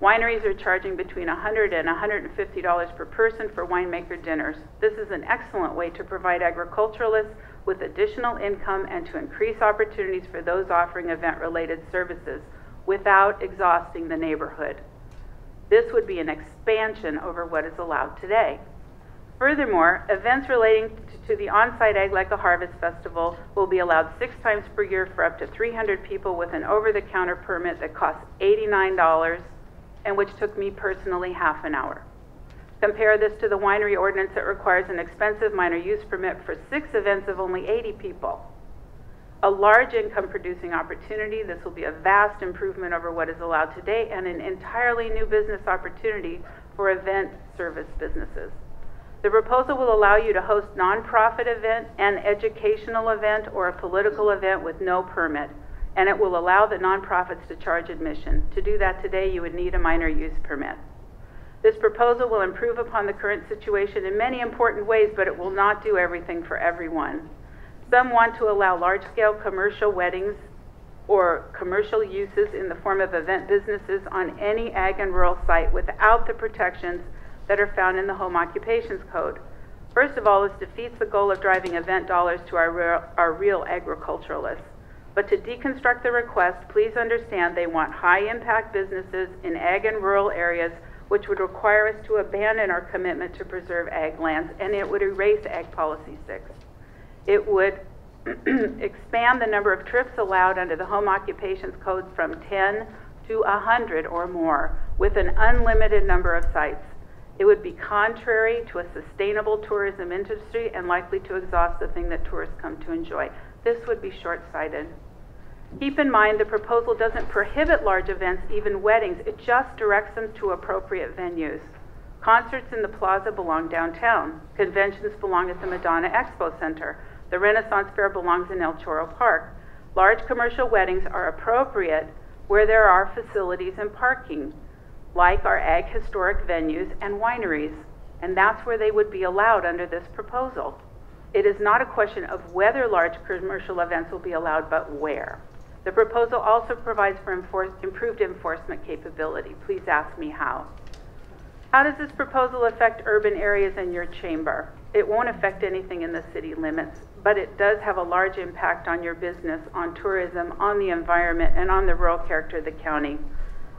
Wineries are charging between $100 and $150 per person for winemaker dinners. This is an excellent way to provide agriculturalists with additional income and to increase opportunities for those offering event-related services without exhausting the neighborhood. This would be an expansion over what is allowed today. Furthermore, events relating to the on-site Ag Like a Harvest Festival will be allowed 6 times per year for up to 300 people with an over-the-counter permit that costs $89 and which took me personally half an hour. Compare this to the winery ordinance that requires an expensive minor use permit for 6 events of only 80 people. A large income producing opportunity. This will be a vast improvement over what is allowed today and an entirely new business opportunity for event service businesses. The proposal will allow you to host nonprofit event, an educational event, or a political event with no permit, and it will allow the nonprofits to charge admission. To do that today, you would need a minor use permit. This proposal will improve upon the current situation in many important ways, but it will not do everything for everyone. Some want to allow large-scale commercial weddings or commercial uses in the form of event businesses on any ag and rural site without the protections that are found in the Home Occupations Code. First of all, this defeats the goal of driving event dollars to our real agriculturalists. But to deconstruct the request, please understand they want high-impact businesses in ag and rural areas, which would require us to abandon our commitment to preserve ag lands, and it would erase Ag Policy 6. It would expand the number of trips allowed under the Home Occupations Code from 10 to 100 or more, with an unlimited number of sites. It would be contrary to a sustainable tourism industry and likely to exhaust the thing that tourists come to enjoy. This would be short-sighted. Keep in mind the proposal doesn't prohibit large events, even weddings. It just directs them to appropriate venues. Concerts in the plaza belong downtown. Conventions belong at the Madonna Expo Center. The Renaissance Fair belongs in El Chorro Park. Large commercial weddings are appropriate where there are facilities and parking, like our ag historic venues and wineries, and that's where they would be allowed under this proposal. It is not a question of whether large commercial events will be allowed, but where. The proposal also provides for improved enforcement capability. Please ask me how. How does this proposal affect urban areas in your chamber? It won't affect anything in the city limits, but it does have a large impact on your business, on tourism, on the environment, and on the rural character of the county.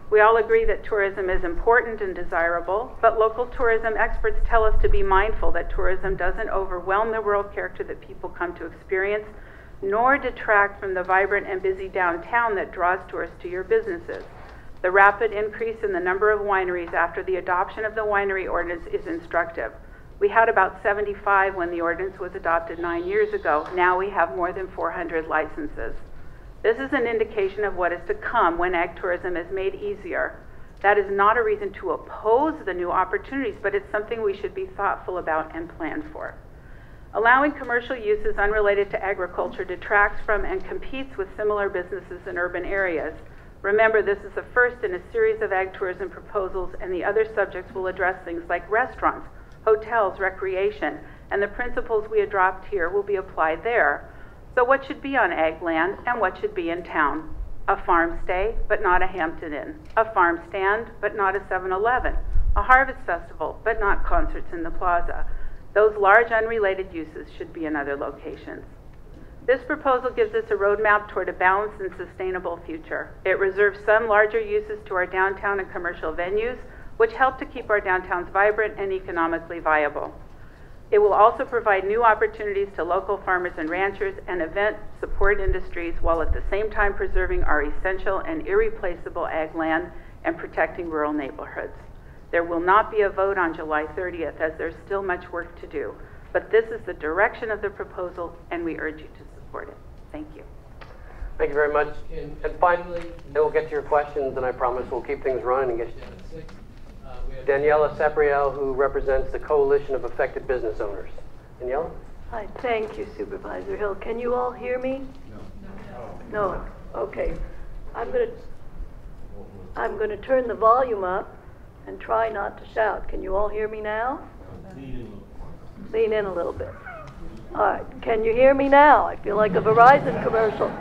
We all agree that tourism is important and desirable, but local tourism experts tell us to be mindful that tourism doesn't overwhelm the rural character that people come to experience, nor detract from the vibrant and busy downtown that draws tourists to your businesses. The rapid increase in the number of wineries after the adoption of the winery ordinance is instructive. We had about 75 when the ordinance was adopted 9 years ago. Now we have more than 400 licenses. This is an indication of what is to come when ag tourism is made easier. That is not a reason to oppose the new opportunities, but it's something we should be thoughtful about and plan for. Allowing commercial uses unrelated to agriculture detracts from and competes with similar businesses in urban areas. Remember, this is the first in a series of ag tourism proposals, and the other subjects will address things like restaurants, hotels, recreation, and the principles we adopt here will be applied there. So what should be on ag land and what should be in town? A farm stay, but not a Hampton Inn. A farm stand, but not a 7-Eleven. A harvest festival, but not concerts in the plaza. Those large unrelated uses should be in other locations. This proposal gives us a roadmap toward a balanced and sustainable future. It reserves some larger uses to our downtown and commercial venues, which help to keep our downtowns vibrant and economically viable. It will also provide new opportunities to local farmers and ranchers and event support industries, while at the same time preserving our essential and irreplaceable ag land and protecting rural neighborhoods. There will not be a vote on July 30th, as there's still much work to do, but this is the direction of the proposal, and we urge you to support it. Thank you. Thank you very much. And finally, then we'll get to your questions, and I promise we'll keep things running and get you. Daniela Sapriel, who represents the Coalition of Affected Business Owners. Daniela? Hi, thank you, Supervisor Hill. Can you all hear me? No. Okay. I'm going to turn the volume up and try not to shout. Can you all hear me now? Lean in a little bit. All right. Can you hear me now? I feel like a Verizon commercial.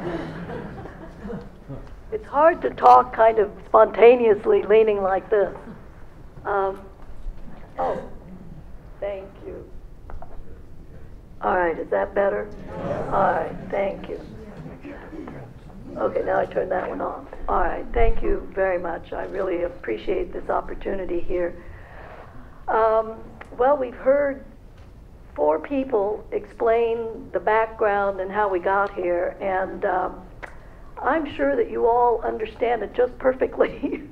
It's hard to talk kind of spontaneously leaning like this. Oh, thank you. All right, is that better? All right, thank you. Okay, now I turn that one off. All right, thank you very much. I really appreciate this opportunity here. Well, we've heard 4 people explain the background and how we got here, and I'm sure that you all understand it just perfectly.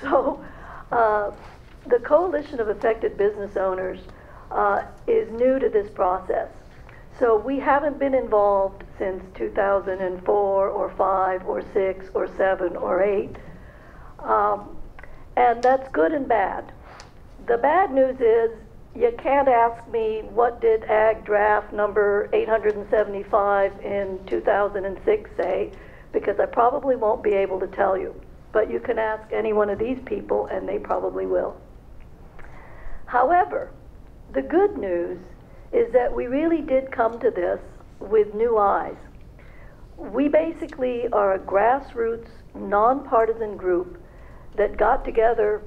So, the Coalition of Affected Business Owners is new to this process. So we haven't been involved since 2004 or 5 or 6 or 7 or 8. And that's good and bad. The bad news is you can't ask me what did Ag Draft number 875 in 2006 say, because I probably won't be able to tell you. But you can ask any one of these people and they probably will. However, the good news is that we really did come to this with new eyes. We basically are a grassroots, nonpartisan group that got together,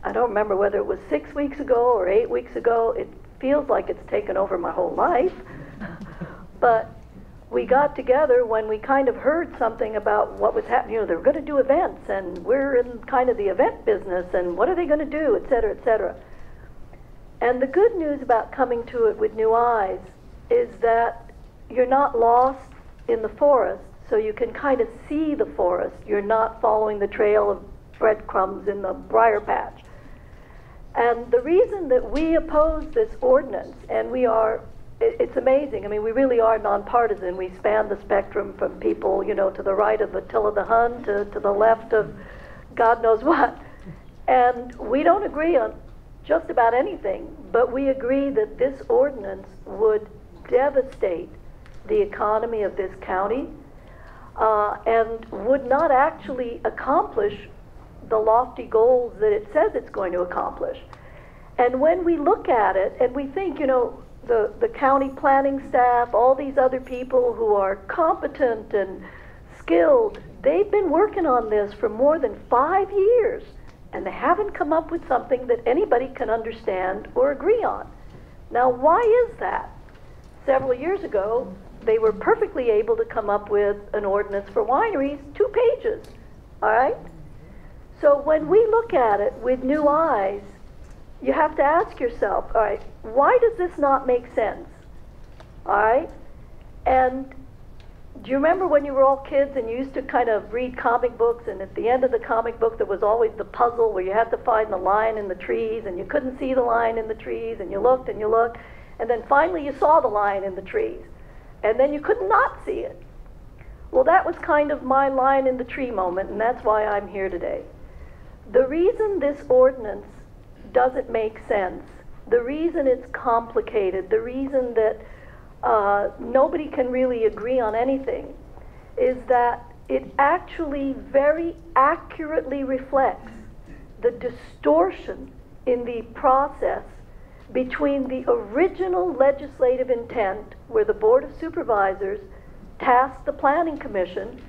I don't remember whether it was 6 weeks ago or 8 weeks ago. It feels like it's taken over my whole life. But we got together when we kind of heard something about what was happening. You know, they were going to do events, and we're in kind of the event business, and what are they going to do, et cetera, et cetera. And the good news about coming to it with new eyes is that you're not lost in the forest, so you can kind of see the forest. You're not following the trail of breadcrumbs in the briar patch. And the reason that we oppose this ordinance, and we are, it's amazing. I mean, we really are nonpartisan. We span the spectrum from people, you know, to the right of Attila the Hun to the left of God knows what. And we don't agree on just about anything, but we agree that this ordinance would devastate the economy of this county and would not actually accomplish the lofty goals that it says it's going to accomplish. And when we look at it and we think, you know, the county planning staff, all these other people who are competent and skilled, they've been working on this for more than 5 years. And they haven't come up with something that anybody can understand or agree on. Now, why is that? Several years ago, they were perfectly able to come up with an ordinance for wineries, 2 pages, all right? So when we look at it with new eyes, you have to ask yourself, all right, why does this not make sense, all right? And do you remember when you were all kids and you used to kind of read comic books, and at the end of the comic book there was always the puzzle where you had to find the lion in the trees, and you couldn't see the lion in the trees, and you looked, and then finally you saw the lion in the trees, and then you could not see it. Well, that was kind of my lion in the tree moment, and that's why I'm here today. The reason this ordinance doesn't make sense, the reason it's complicated, the reason that nobody can really agree on anything, is that it actually very accurately reflects the distortion in the process between the original legislative intent, where the Board of Supervisors tasked the Planning Commission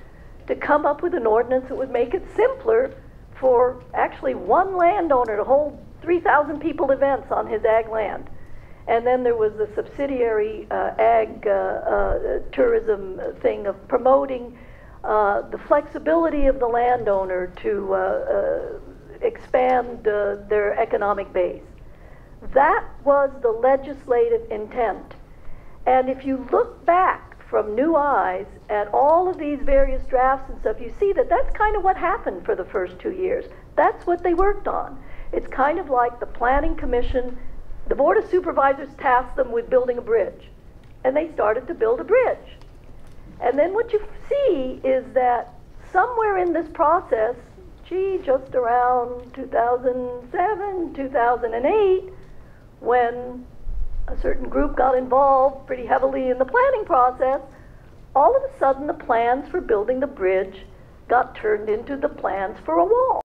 to come up with an ordinance that would make it simpler for actually one landowner to hold 3,000 people events on his ag land. And then there was the subsidiary ag tourism thing of promoting the flexibility of the landowner to expand their economic base. That was the legislative intent. And if you look back from new eyes at all of these various drafts and stuff, you see that that's kind of what happened for the first 2 years. That's what they worked on. It's kind of like the Planning Commission. The Board of Supervisors tasked them with building a bridge, and they started to build a bridge. And then what you see is that somewhere in this process, just around 2007, 2008, when a certain group got involved pretty heavily in the planning process, all of a sudden the plans for building the bridge got turned into the plans for a wall.